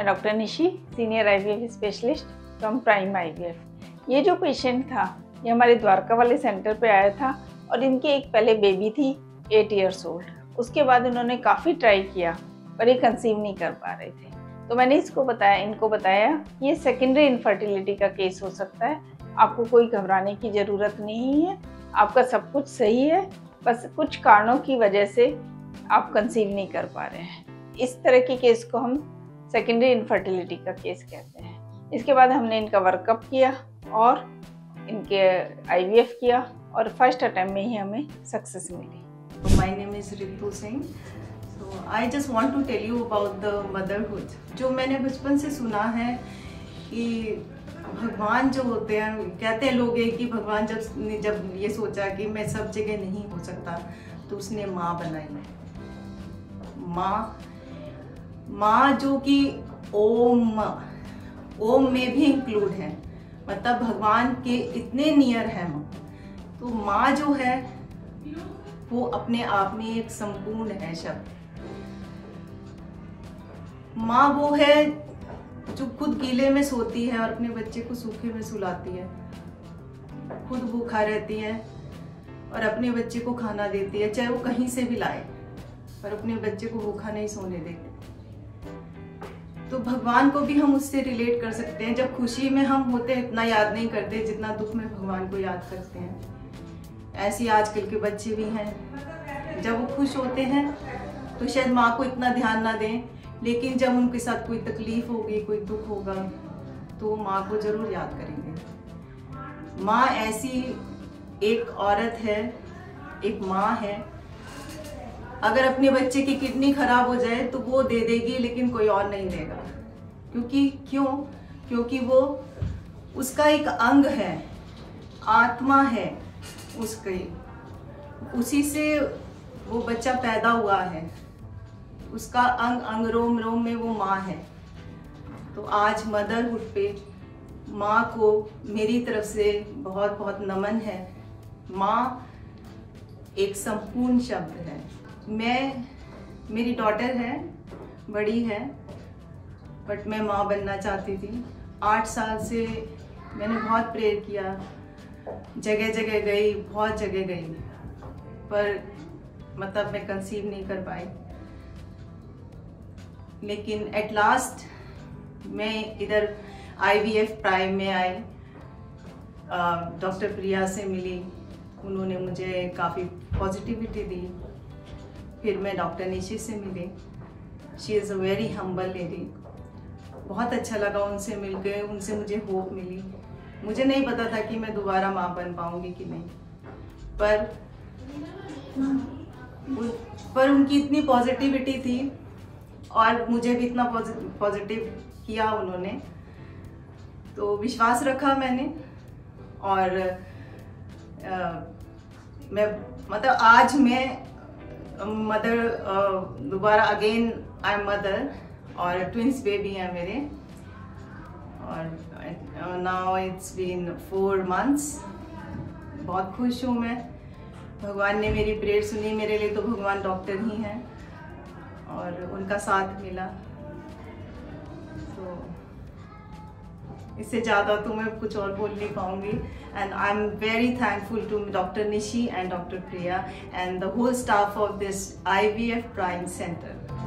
Doctor Nishi, senior IVF specialist from prime IVF। ये जो patient था ये हमारे द्वारका वाले सेंटर पे आया था और इनके एक पहले बेबी थी 8 इयर्स ओल्ड। उसके बाद इन्होंने काफ़ी ट्राई किया पर ये कंसीव नहीं कर पा रहे थे। तो मैंने इनको बताया ये सेकेंडरी इनफर्टिलिटी का केस हो सकता है, आपको कोई घबराने की ज़रूरत नहीं है, आपका सब कुछ सही है, बस कुछ कारणों की वजह से आप कंसीव नहीं कर पा रहे हैं। इस तरह के केस को हम सेकेंडरी इनफर्टिलिटी का केस कहते हैं। इसके बाद हमने इनका वर्कअप किया और इनके IVF किया और फर्स्ट अटेम्प्ट में ही हमें सक्सेस मिली। My name is Ritu Singh. So I just want to tell you about the motherhood. जो मैंने बचपन से सुना है कि भगवान जो होते हैं, कहते हैं लोग कि भगवान जब ये सोचा कि मैं सब जगह नहीं हो सकता तो उसने माँ बनाई। माँ जो कि ओम में भी इंक्लूड है, मतलब भगवान के इतने नियर है माँ। तो माँ जो है वो अपने आप में एक संपूर्ण है शब्द। माँ वो है जो खुद गीले में सोती है और अपने बच्चे को सूखे में सुलाती है, खुद भूखा रहती है और अपने बच्चे को खाना देती है, चाहे वो कहीं से भी लाए, पर अपने बच्चे को भूखा नहीं सोने देती। तो भगवान को भी हम उससे रिलेट कर सकते हैं। जब खुशी में हम होते हैं इतना याद नहीं करते जितना दुख में भगवान को याद करते हैं। ऐसे आजकल के बच्चे भी हैं, जब वो खुश होते हैं तो शायद माँ को इतना ध्यान ना दें, लेकिन जब उनके साथ कोई तकलीफ होगी, कोई दुख होगा तो वो माँ को जरूर याद करेंगे। माँ ऐसी एक औरत है, एक माँ है, अगर अपने बच्चे की किडनी खराब हो जाए तो वो दे देगी लेकिन कोई और नहीं देगा। क्योंकि वो उसका एक अंग है, आत्मा है उसकी, उसी से वो बच्चा पैदा हुआ है, उसका अंग रोम रोम में वो माँ है। तो आज मदरहुड पे माँ को मेरी तरफ से बहुत बहुत नमन है। माँ एक संपूर्ण शब्द है। मेरी डॉटर है, बड़ी है, बट मैं माँ बनना चाहती थी। 8 साल से मैंने बहुत प्रेयर किया, जगह जगह गई, बहुत जगह गई, पर मतलब मैं कंसीव नहीं कर पाई। लेकिन एट लास्ट मैं इधर IVF प्राइम में आई, डॉक्टर प्रिया से मिली, उन्होंने मुझे काफ़ी पॉजिटिविटी दी। फिर मैं डॉक्टर निशी से मिली, she is a very humble lady. बहुत अच्छा लगा उनसे मिलकर, उनसे मुझे होप मिली। मुझे नहीं पता था कि मैं दोबारा माँ बन पाऊँगी कि नहीं, पर उनकी इतनी पॉजिटिविटी थी और मुझे भी इतना पॉजिटिव किया उन्होंने, तो विश्वास रखा मैंने। और मैं मतलब आज मैं मदर दोबारा अगेन आई एम मदर, और ट्विंस बेबी हैं मेरे, और नाउ इट्स बीन 4 months। बहुत खुश हूँ मैं, भगवान ने मेरी प्रेयर सुनी। मेरे लिए तो भगवान डॉक्टर ही हैं और उनका साथ मिला। तो इससे ज़्यादा तो मैं कुछ और बोल नहीं पाऊँगी। And I am very thankful to doctor Nishi and doctor Priya and the whole staff of this IVF prime centre.